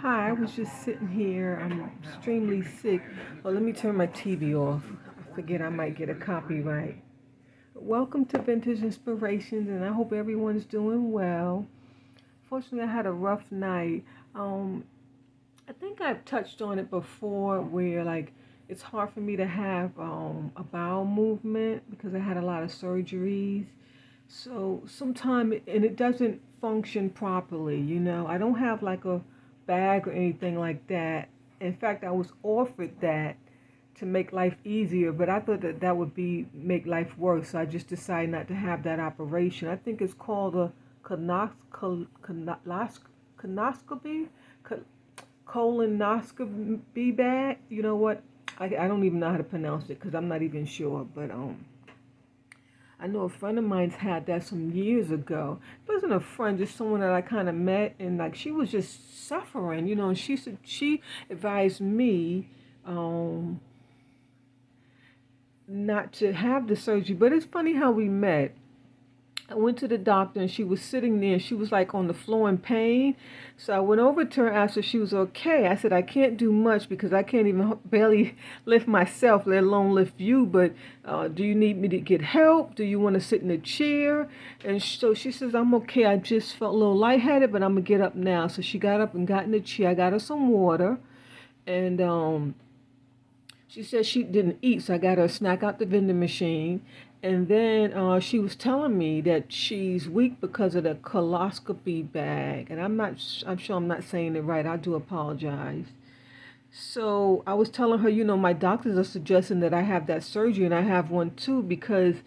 Hi, I was just sitting here. I'm extremely sick. Well, let me turn my TV off. I forget I might get a copyright. Welcome to Vintage Inspirations, and I hope everyone's doing well. Fortunately, I had a rough night. Um, I think I've touched on it before where, like, it's hard for me to have a bowel movement because I had a lot of surgeries. So sometimes, and it doesn't function properly, I don't have like a bag or anything like that. In fact, I was offered that to make life easier, but I thought that that would be make life worse. So I just decided not to have that operation. I think it's called a colonoscopy, colonoscopy bag. You know what? I don't even know how to pronounce it because I'm not even sure. But I know a friend of mine's had that some years ago. It wasn't a friend, just someone that I kind of met, and like she was just suffering, and she said she advised me um, not to have the surgery. But it's funny how we met. I went to the doctor and she was sitting there and she was like on the floor in pain. So I went over to her, asked her if she was okay. I said, I can't do much because I can't even barely lift myself, let alone lift you. But do you need me to get help? Do you want to sit in a chair? And so she says, I'm okay. I just felt a little lightheaded, but I'm going to get up now. So she got up and got in the chair. I got her some water. And she said she didn't eat, so I got her a snack out the vending machine. And then she was telling me that she's weak because of the coloscopy bag. And I'm sure I'm not saying it right. I do apologize. So I was telling her, my doctors are suggesting that I have that surgery, and I have one too because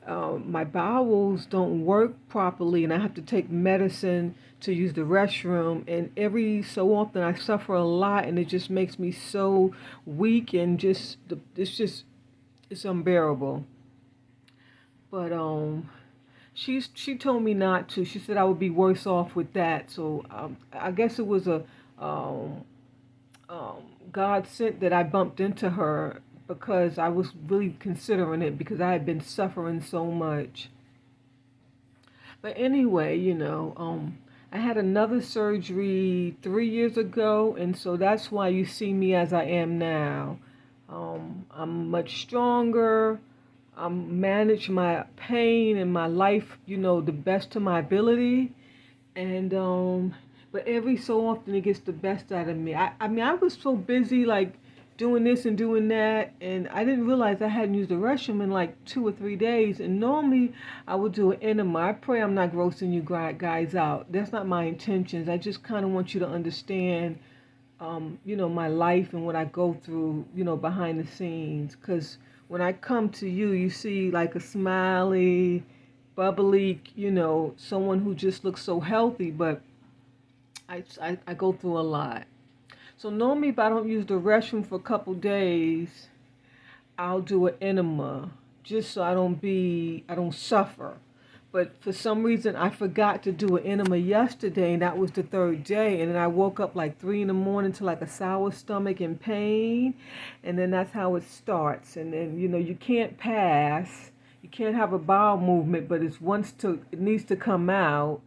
my bowels don't work properly, and I have to take medicine to use the restroom. And every so often, I suffer a lot, and it just makes me so weak, and it's unbearable. But she told me not to. She said I would be worse off with that. So I guess it was a um, um, God sent that I bumped into her because I was really considering it because I had been suffering so much. But anyway, I had another surgery 3 years ago, and so that's why you see me as I am now. I'm much stronger. I manage my pain and my life, the best to my ability. And but every so often it gets the best out of me. I mean I was so busy like doing this and doing that, and I didn't realize I hadn't used the restroom in like 2 or 3 days. And normally I would do an enema. I pray I'm not grossing you guys out. That's not my intentions. I just kind of want you to understand my life and what I go through, behind the scenes. Because when I come to you, you see like a smiley, bubbly, someone who just looks so healthy, but I go through a lot. So normally if I don't use the restroom for a couple days, I'll do an enema just so I don't suffer. But for some reason, I forgot to do an enema yesterday, and that was the third day. And then I woke up like 3 in the morning to like a sour stomach and pain, and then that's how it starts. And then you can't pass, you can't have a bowel movement, but it needs to come out,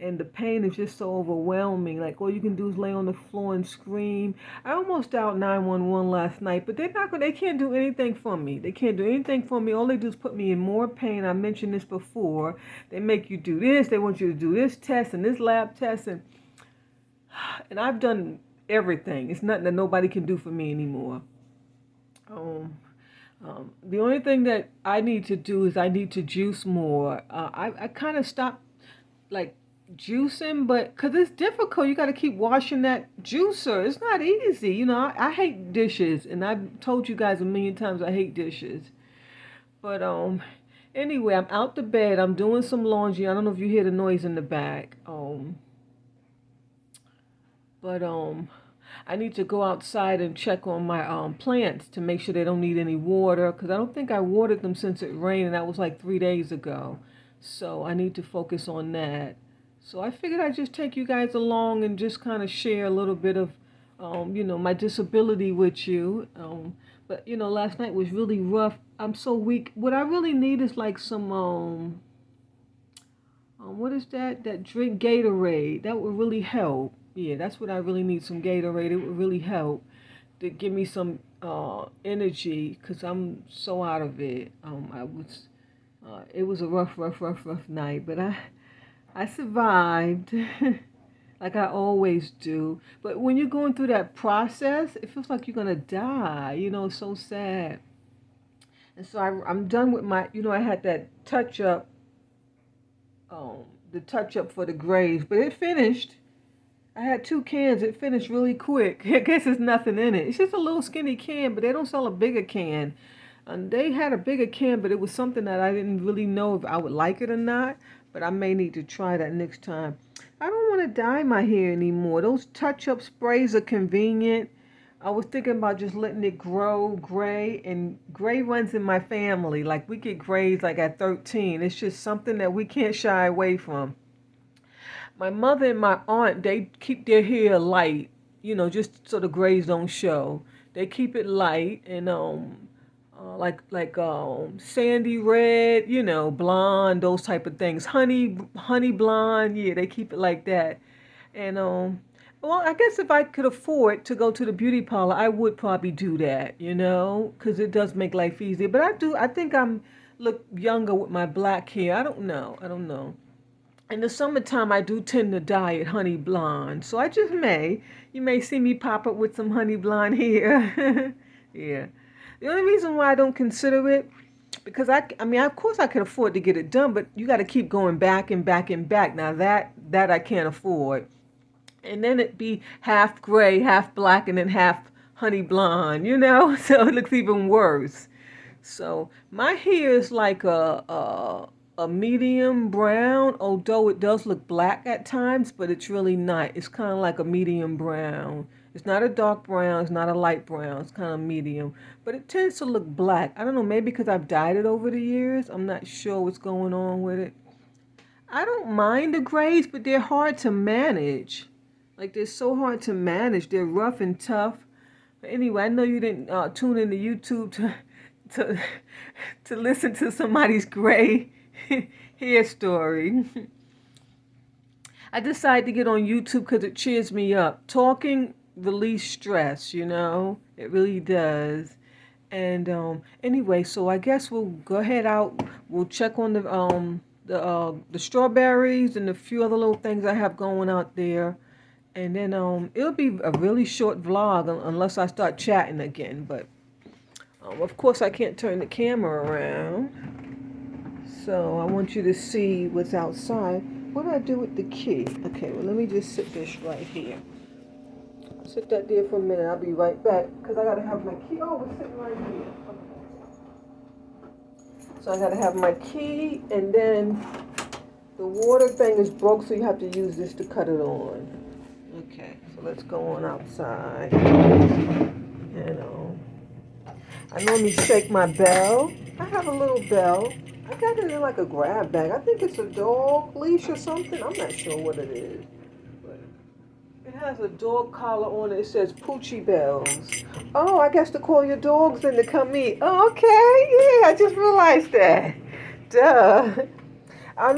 and the pain is just so overwhelming. Like all you can do is lay on the floor and scream. I almost dialed 911 last night, but they can't do anything for me. They can't do anything for me. All they do is put me in more pain. I mentioned this before. They make you do this. They want you to do this test and this lab test, and I've done everything. It's nothing that nobody can do for me anymore. Um, the only thing that I need to do is I need to juice more. I kind of stopped like juicing, but because it's difficult, you got to keep washing that juicer. It's not easy. I hate dishes, and I've told you guys a million times I hate dishes. But anyway, I'm out the bed. I'm doing some laundry. I don't know if you hear the noise in the back. But I need to go outside and check on my plants to make sure they don't need any water because I don't think I watered them since it rained, and that was like 3 days ago. So I need to focus on that. So I figured I'd just take you guys along and just kind of share a little bit of, my disability with you. But last night was really rough. I'm so weak. What I really need is like some What is that? That drink Gatorade. That would really help. Yeah, that's what I really need, some Gatorade. It would really help to give me some energy because I'm so out of it. It was a rough night, but I survived like I always do. But when you're going through that process, it feels like you're gonna die. It's so sad. And so I'm done with my, I had that touch up, um, the touch up for the grays, but it finished. I had 2 cans. It finished really quick. I guess there's nothing in it. It's just a little skinny can, but they don't sell a bigger can. And they had a bigger can, but it was something that I didn't really know if I would like it or not. But I may need to try that next time. I don't want to dye my hair anymore. Those touch-up sprays are convenient. I was thinking about just letting it grow gray, and gray runs in my family. Like we get grays like at 13. It's just something that we can't shy away from. My mother and my aunt, they keep their hair light, just so the grays don't show. They keep it light and like sandy red, blonde, those type of things. Honey blonde, yeah, they keep it like that. And well, I guess if I could afford to go to the beauty parlor, I would probably do that, because it does make life easier. But I think I'm look younger with my black hair. I don't know. In the summertime, I do tend to dye it honey blonde. So you may see me pop up with some honey blonde hair. Yeah. The only reason why I don't consider it, because I mean, of course I could afford to get it done, but you got to keep going back and back and back. Now that I can't afford. And then it be half gray, half black, and then half honey blonde, So it looks even worse. So my hair is like a medium brown, although it does look black at times, but it's really not. It's kind of like a medium brown. It's not a dark brown, it's not a light brown, it's kind of medium. But it tends to look black. I don't know, maybe because I've dyed it over the years. I'm not sure what's going on with it. I don't mind the grays, but they're hard to manage. Like they're so hard to manage. They're rough and tough. But anyway, I know you didn't tune into YouTube to to listen to somebody's gray hair story. I decided to get on YouTube because it cheers me up. Talking relieves stress, It really does. And anyway, so I guess we'll go ahead out. We'll check on the strawberries and a few other little things I have going out there. And then it'll be a really short vlog unless I start chatting again. But of course I can't turn the camera around. So I want you to see what's outside. What do I do with the key? Okay, well let me just sit this right here. Sit that there for a minute. I'll be right back because I gotta have my key. Oh, it's sitting right here. Okay. So I gotta have my key, and then the water thing is broke, so you have to use this to cut it on. Okay, so let's go on outside. I normally shake my bell. I have a little bell. I got it in like a grab bag. I think it's a dog leash or something. I'm not sure what it is. But it has a dog collar on it. It says Poochie Bells. Oh, I guess to call your dogs in to come eat. Oh, okay. Yeah, I just realized that. Duh. I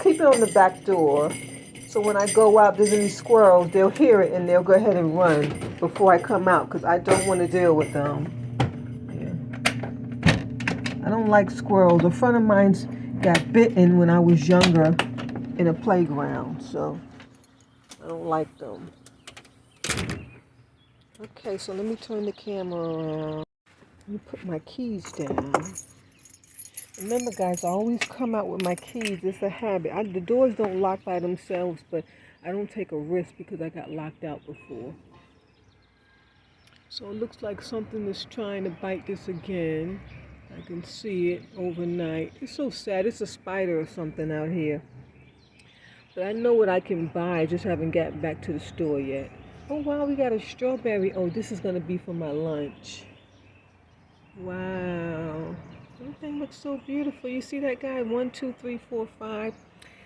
keep it on the back door. So when I go out, there's any squirrels, they'll hear it and they'll go ahead and run before I come out because I don't want to deal with them. Yeah. I don't like squirrels. A friend of mine's got bitten when I was younger in a playground, so I don't like them. Okay, so let me turn the camera around. Let me put my keys down. Remember, guys, I always come out with my keys. It's a habit. The doors don't lock by themselves, but I don't take a risk because I got locked out before. So it looks like something is trying to bite this again. I can see it overnight. It's so sad. It's a spider or something out here. But I know what I can buy. I just haven't gotten back to the store yet. Oh, wow, we got a strawberry. Oh, this is going to be for my lunch. Wow. Everything looks so beautiful. You see that guy? 1, 2, 3, 4, 5.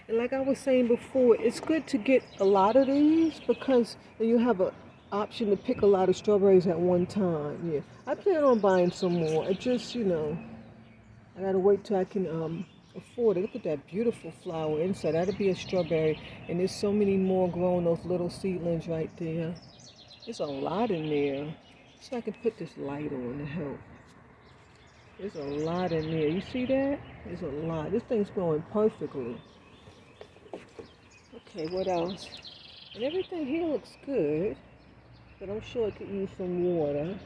And like I was saying before, it's good to get a lot of these because then you have an option to pick a lot of strawberries at one time. Yeah, I plan on buying some more. I just, I gotta wait till I can afford it. Look at that beautiful flower inside. That'll be a strawberry. And there's so many more growing, those little seedlings right there. There's a lot in there. So I can put this light on to help. There's a lot in there. You see that? There's a lot. This thing's growing perfectly. Okay, what else? And everything here looks good, but I'm sure it could use some water.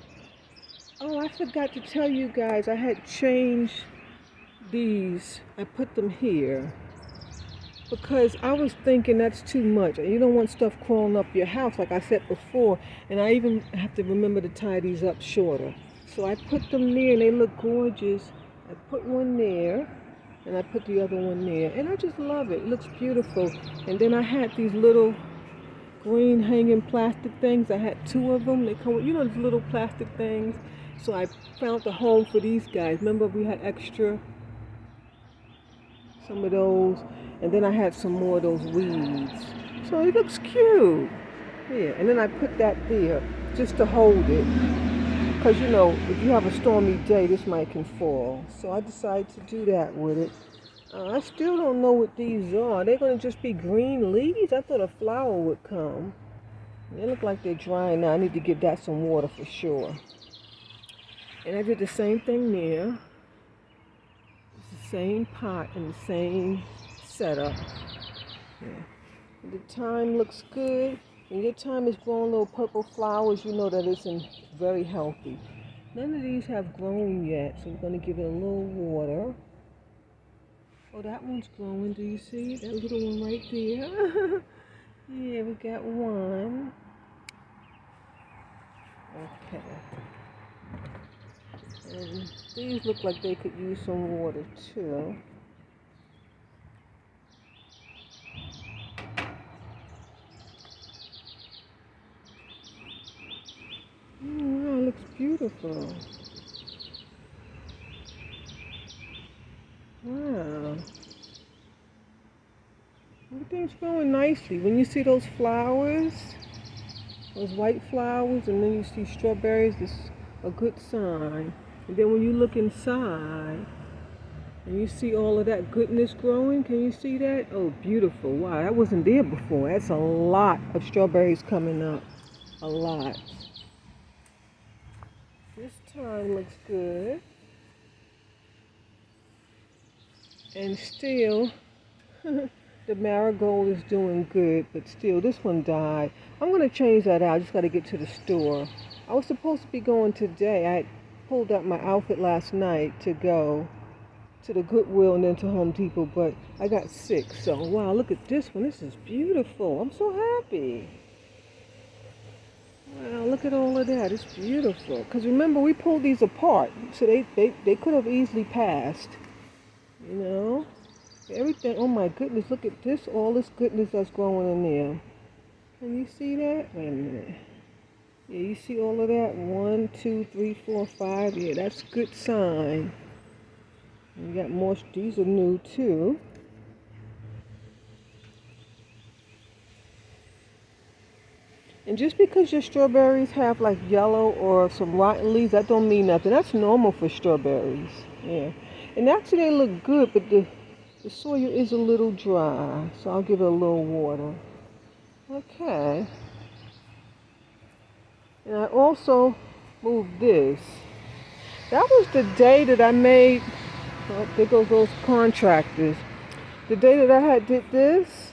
Oh, I forgot to tell you guys, I had changed these. I put them here because I was thinking that's too much. You don't want stuff crawling up your house, like I said before, and I even have to remember to tie these up shorter. So I put them there, and they look gorgeous. I put one there, and I put the other one there, and I just love it. It looks beautiful. And then I had these little green hanging plastic things. I had two of them. They come with, these little plastic things. So I found a home for these guys. Remember we had extra, some of those, and then I had some more of those weeds. So it looks cute. Yeah, and then I put that there just to hold it. Because, if you have a stormy day, this might can fall. So I decided to do that with it. I still don't know what these are. They're going to just be green leaves? I thought a flower would come. They look like they're drying now. I need to give that some water for sure. And I did the same thing there. It's the same pot and the same setup. Yeah. The thyme looks good. When your thyme is growing little purple flowers, you know that it's very healthy. None of these have grown yet, so we're going to give it a little water. Oh, that one's growing. Do you see it? That little one right there. Yeah, we got one. Okay. And these look like they could use some water too. Wow, it looks beautiful. Wow. Everything's growing nicely. When you see those flowers, those white flowers, and then you see strawberries, it's a good sign. And then when you look inside, and you see all of that goodness growing, can you see that? Oh, beautiful. Wow, that wasn't there before. That's a lot of strawberries coming up. A lot. This thyme looks good. And still, the marigold is doing good, but still, this one died. I'm going to change that out. I just got to get to the store. I was supposed to be going today. I had pulled out my outfit last night to go to the Goodwill and then to Home Depot, but I got sick. So, wow, look at this one. This is beautiful. I'm so happy. Wow, look at all of that. It's beautiful. Because remember, we pulled these apart, so they could have easily passed. Everything. Oh my goodness, look at this, all this goodness that's growing in there. Can you see that? Wait a minute. Yeah, you see all of that? 1, 2, 3, 4, 5. Yeah, that's a good sign. And you got more. These are new too. And just because your strawberries have like yellow or some rotten leaves, that don't mean nothing. That's normal for strawberries. Yeah. And actually they look good, but the soil is a little dry, so I'll give it a little water. Okay. And I also moved this. That was the day that I made, there goes those contractors. The day that I did this,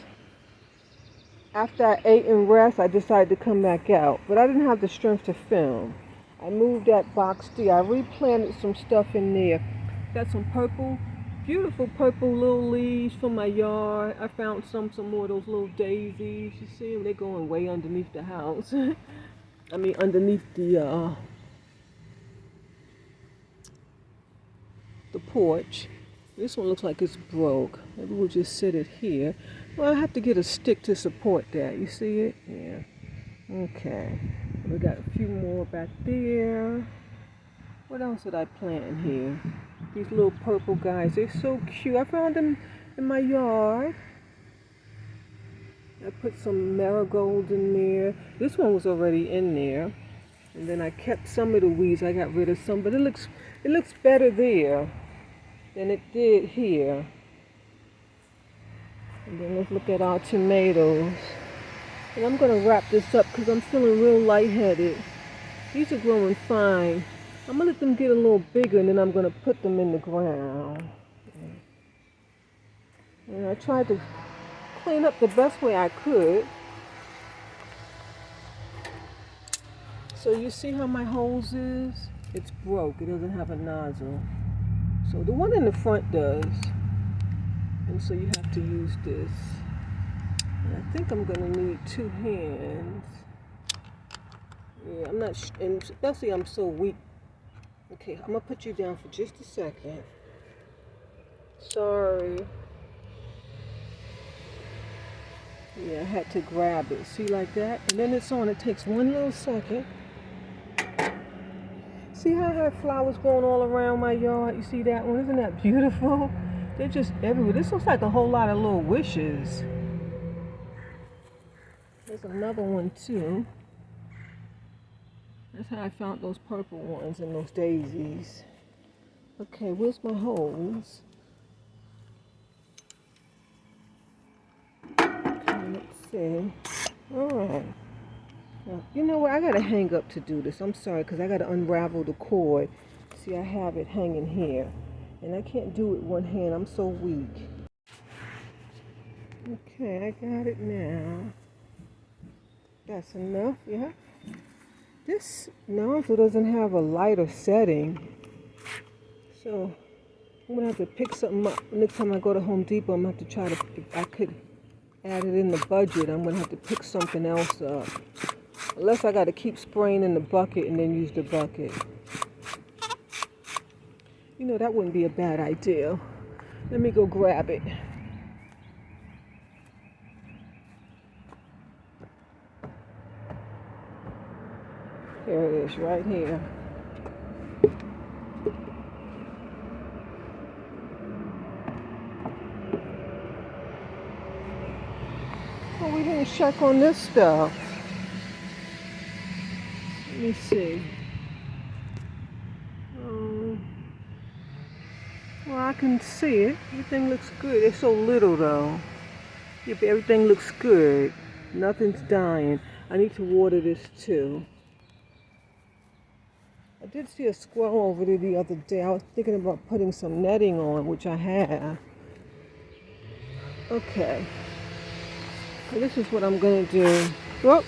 after I ate and rest, I decided to come back out. But I didn't have the strength to film. I moved that box there. I replanted some stuff in there. Got some purple, beautiful purple little leaves from my yard. I found some more of those little daisies. You see them? They're going way underneath the house. I mean, underneath the porch. This one looks like it's broke. Maybe we'll just sit it here. Well, I have to get a stick to support that. You see it? Yeah. Okay. We got a few more back there. What else did I plant in here? These little purple guys. They're so cute. I found them in my yard. I put some marigolds in there. This one was already in there. And then I kept some of the weeds. I got rid of some, but it looks better there than it did here. And then let's look at our tomatoes. And I'm going to wrap this up because I'm feeling real lightheaded. These are growing fine. I'm going to let them get a little bigger and then I'm going to put them in the ground. And I tried to clean up the best way I could. So you see how my hose is? It's broke. It doesn't have a nozzle. So the one in the front does. And so you have to use this. And I think I'm going to need 2 hands. Yeah, I'm not, and especially I'm so weak. Okay, I'm going to put you down for just a second. Sorry. Yeah, I had to grab it. See, like that? And then it's on. It takes one little second. See how I have flowers growing all around my yard? You see that one? Isn't that beautiful? They're just everywhere. This looks like a whole lot of little wishes. There's another one too. That's how I found those purple ones and those daisies. Okay, where's my hose? Okay, let's see. Alright. Now, you know what? I gotta hang up to do this. I'm sorry, because I gotta unravel the cord. See, I have it hanging here. And I can't do it with one hand. I'm so weak. Okay, I got it now. That's enough, yeah. This nozzle doesn't have a lighter setting. So I'm gonna have to pick something up. Next time I go to Home Depot, I'm gonna have to try to, if I could add it in the budget, I'm gonna have to pick something else up. Unless I gotta keep spraying in the bucket and then use the bucket. You know, that wouldn't be a bad idea. Let me go grab it. Here it is, right here. Oh, we didn't check on this stuff. Let me see. Well, I can see it. Everything looks good. It's so little, though. Yep, everything looks good. Nothing's dying. I need to water this, too. I did see a squirrel over there the other day. I was thinking about putting some netting on, which I have. Okay. So this is what I'm going to do. Whoop.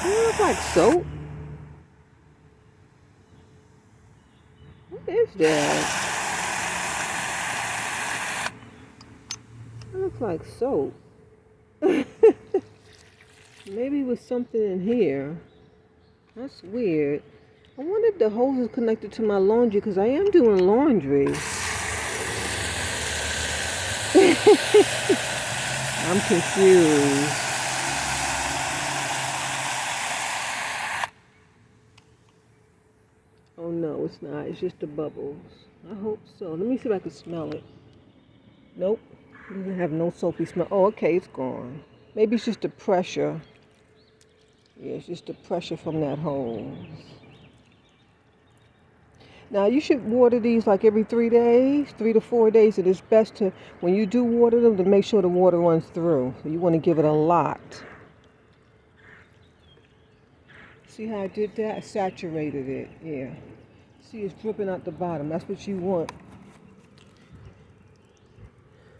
It looks like soap. What is that? It looks like soap. Maybe with something in here. That's weird. I wonder if the hose is connected to my laundry because I am doing laundry. I'm confused. Oh no, it's not. It's just the bubbles. I hope so. Let me see if I can smell it. Nope. It doesn't have no soapy smell. Oh, okay, it's gone. Maybe it's just the pressure. Yeah, it's just the pressure from that hose. Now, you should water these like every 3 days, 3 to 4 days. It is best to, when you do water them, to make sure the water runs through. So you want to give it a lot. See how I did that? I saturated it. Yeah. See, it's dripping out the bottom. That's what you want.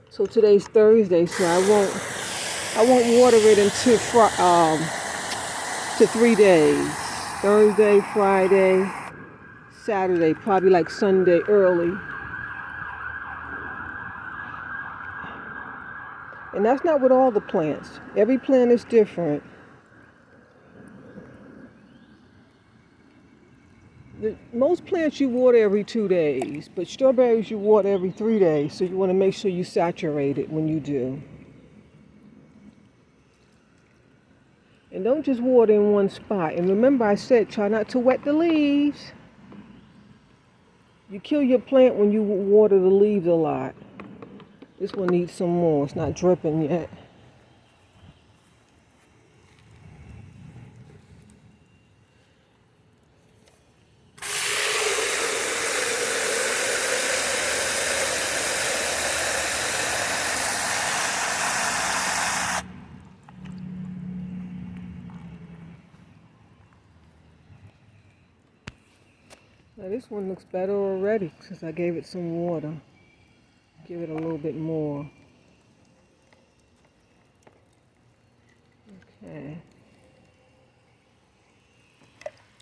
So today's Thursday, so I won't water it until to 3 days. Thursday, Friday, Saturday, probably like Sunday early. And that's not with all the plants. Every plant is different. Most plants you water every 2 days, but strawberries you water every 3 days, so you want to make sure you saturate it when you do. And don't just water in one spot. And remember I said try not to wet the leaves. You kill your plant when you water the leaves a lot. This one needs some more. It's not dripping yet. this one looks better already since I gave it some water. Give it a little bit more. Okay.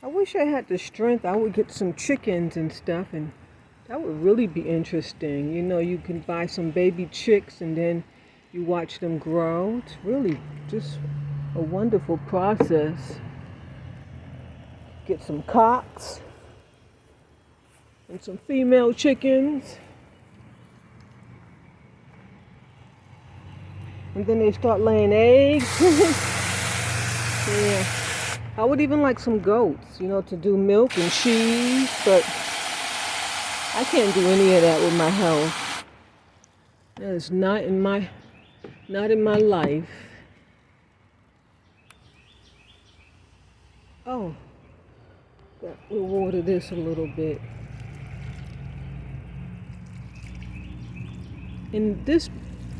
I wish I had the strength. I would get some chickens and stuff, and that would really be interesting. You know, you can buy some baby chicks and then you watch them grow. It's really just a wonderful process. Get some cocks and some female chickens. And then they start laying eggs. Yeah. I would even like some goats, you know, to do milk and cheese, but I can't do any of that with my health. That is not in my life. Oh, we'll water this a little bit. And this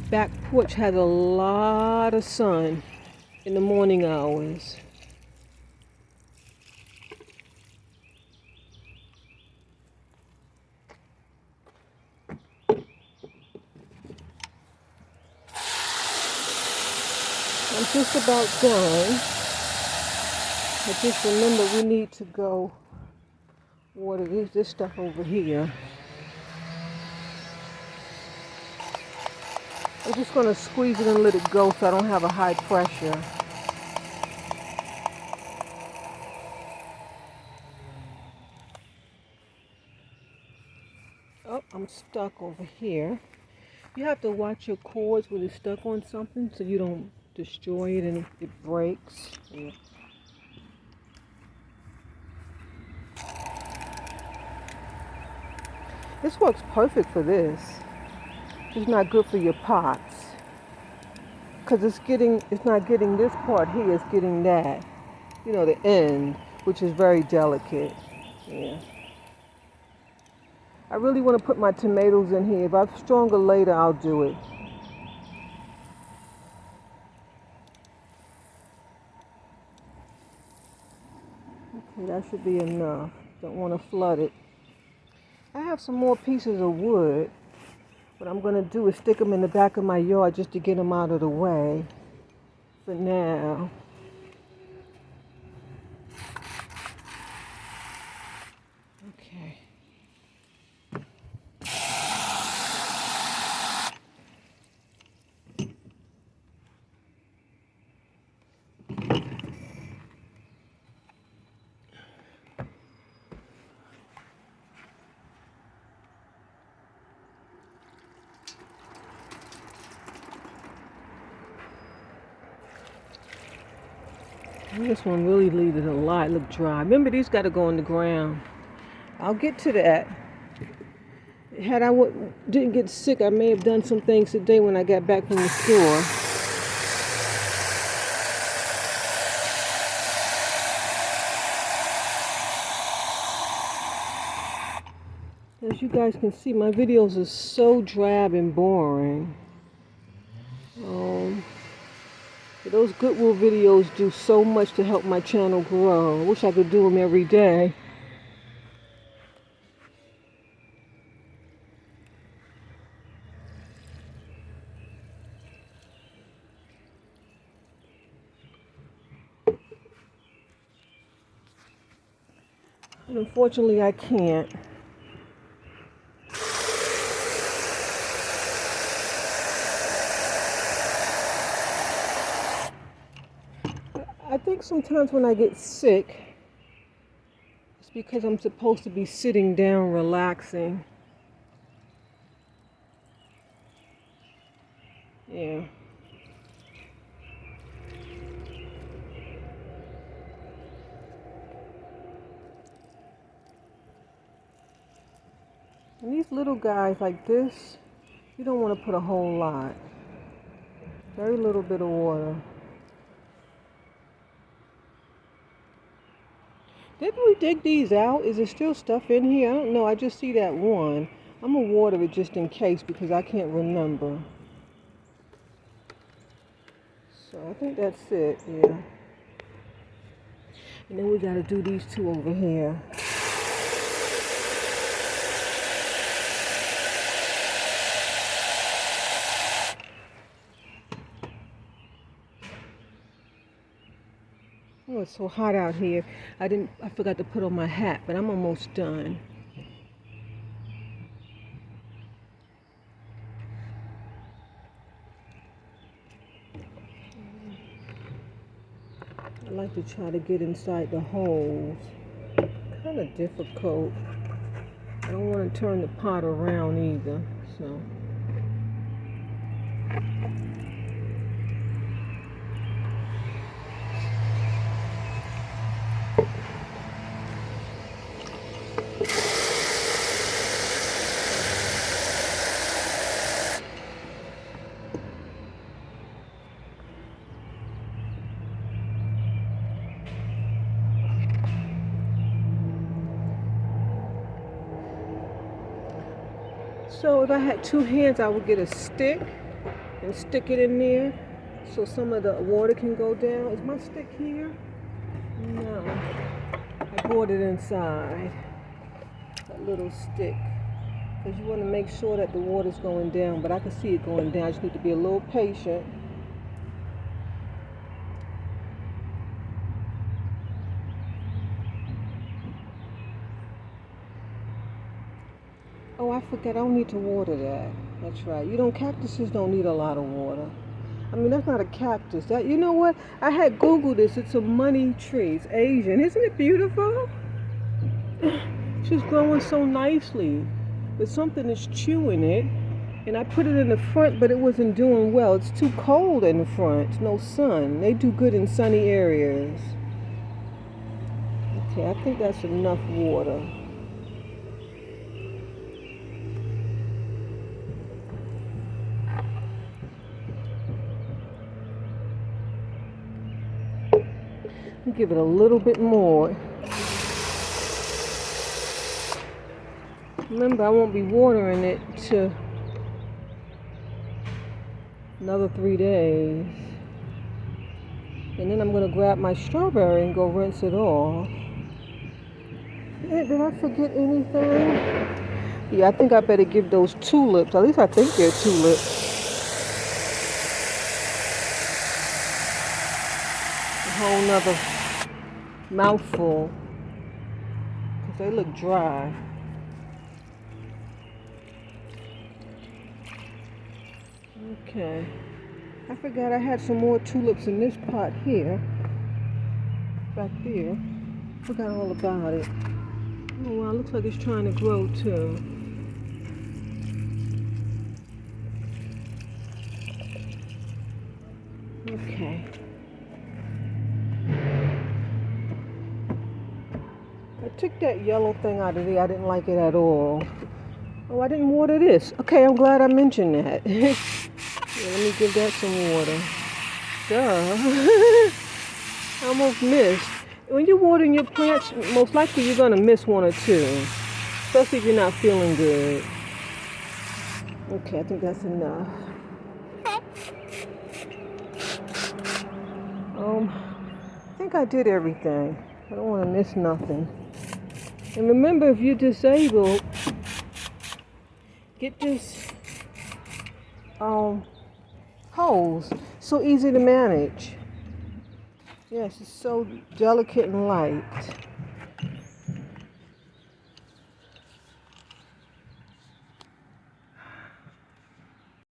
back porch has a lot of sun in the morning hours. I'm just about done. I just remember we need to go water this stuff over here. I'm just going to squeeze it and let it go so I don't have a high pressure. Oh, I'm stuck over here. You have to watch your cords when it's stuck on something so you don't destroy it and it breaks. Yeah. This works perfect for this. It's not good for your pots because it's not getting this part here, it's getting that, you know, the end, which is very delicate. Yeah. I really want to put my tomatoes in here. If I'm stronger later, I'll do it. Okay, that should be enough. Don't want to flood it. I have some more pieces of wood. What I'm going to do is stick them in the back of my yard just to get them out of the way for now. Okay. This one really needed a lot. Look dry. Remember, these got to go in the ground. I'll get to that. Had I didn't get sick, I may have done some things today when I got back from the store. As you guys can see, my videos are so drab and boring. Those Goodwill videos do so much to help my channel grow. I wish I could do them every day. And unfortunately, I can't. I think sometimes when I get sick, it's because I'm supposed to be sitting down relaxing. Yeah. And these little guys like this, you don't want to put a whole lot. Very little bit of water. Didn't we dig these out? Is there still stuff in here? I don't know. I just see that one. I'm going to water it just in case because I can't remember. So I think that's it, yeah. And then we got to do these two over here. it's so hot out here. I forgot to put on my hat, but I'm almost done. I like to try to get inside the holes. Kind of difficult. I don't want to turn the pot around either, so. So if I had two hands, I would get a stick and stick it in there so some of the water can go down. Is my stick here? No. I brought it inside. That little stick. Because you want to make sure that the water's going down, but I can see it going down. I just need to be a little patient. Oh, I forgot. I don't need to water that. That's right. Cactuses don't need a lot of water. I mean, that's not a cactus. You know what? I had Googled this. It's a money tree. It's Asian. Isn't it beautiful? She's growing so nicely. But something is chewing it. And I put it in the front, but it wasn't doing well. It's too cold in the front. No sun. They do good in sunny areas. Okay, I think that's enough water. Give it a little bit more. Remember, I won't be watering it to another 3 days. And then I'm going to grab my strawberry and go rinse it off. Hey, did I forget anything? Yeah, I think I better give those tulips. At least I think they're tulips. A whole nother mouthful, because they look dry. Okay, I forgot I had some more tulips in this pot here, back there. Forgot all about it. Oh wow, looks like it's trying to grow too. Okay. I took that yellow thing out of there. I didn't like it at all. Oh, I didn't water this. Okay, I'm glad I mentioned that. Yeah, let me give that some water. Duh. I almost missed. When you're watering your plants, most likely you're going to miss one or two. Especially if you're not feeling good. Okay, I think that's enough. I think I did everything. I don't want to miss nothing. And remember, if you're disabled, get this hose. So easy to manage. Yes, it's so delicate and light.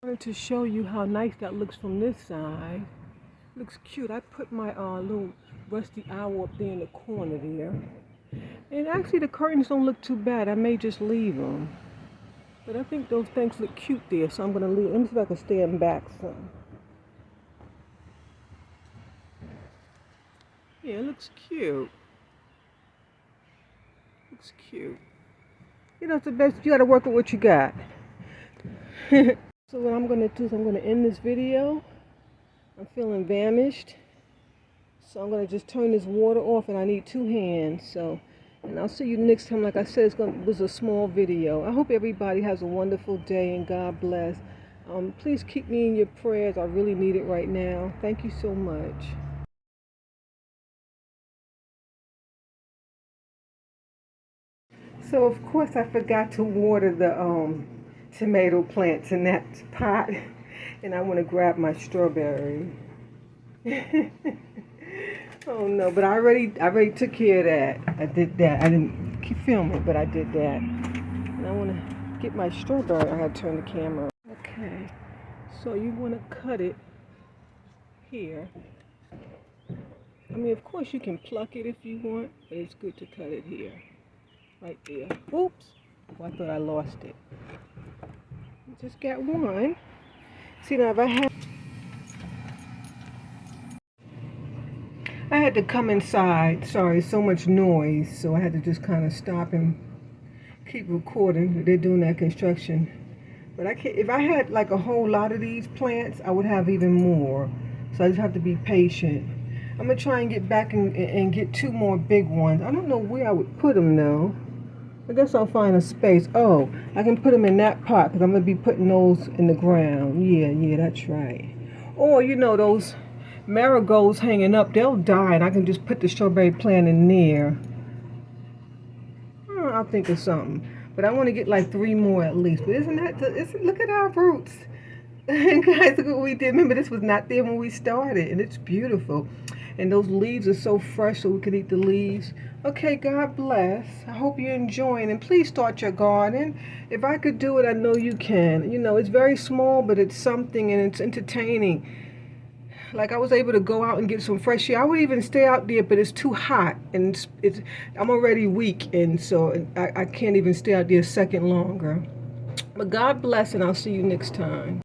I wanted to show you how nice that looks from this side. Looks cute. I put my little rusty owl up there in the corner there. And actually the curtains don't look too bad. I may just leave them. But I think those things look cute there, so I'm going to leave. Let me see if I can stand back some. Yeah, it looks cute. Looks cute. You know, it's the best. You got to work with what you got. So what I'm going to do is I'm going to end this video. I'm feeling famished. So I'm going to just turn this water off, and I need 2 hands. And I'll see you next time. Like I said, it was a small video. I hope everybody has a wonderful day, and God bless. Please keep me in your prayers. I really need it right now. Thank you so much. So of course I forgot to water the tomato plants in that pot, and I want to grab my strawberry. Oh no, but I already took care of that. I did that. I didn't keep filming, but I did that. And I want to get my strawberry. I had to turn the camera. Okay, so you want to cut it here. I mean, of course you can pluck it if you want, but it's good to cut it here, right there. Oops! Oh, I thought I lost it. Just got one. See now, if I had to come inside. Sorry, so much noise, so I had to just kind of stop and keep recording. They're doing that construction. But I can't, if I had like a whole lot of these plants, I would have even more. So I just have to be patient. I'm going to try and get back and get 2 more big ones. I don't know where I would put them though. I guess I'll find a space. Oh, I can put them in that pot because I'm going to be putting those in the ground. Yeah, that's right. Or, you know, those marigolds hanging up, they'll die and I can just put the strawberry plant in there. I'll think of something. But I want to get like 3 more at least. But isn't that, look at our roots. Guys, look what we did. Remember, this was not there when we started. And it's beautiful. And those leaves are so fresh so we can eat the leaves. Okay, God bless. I hope you're enjoying. And please start your garden. If I could do it, I know you can. You know, it's very small, but it's something and it's entertaining. Like I was able to go out and get some fresh air. I would even stay out there, but it's too hot and I'm already weak, and so I can't even stay out there a second longer. But God bless, and I'll see you next time.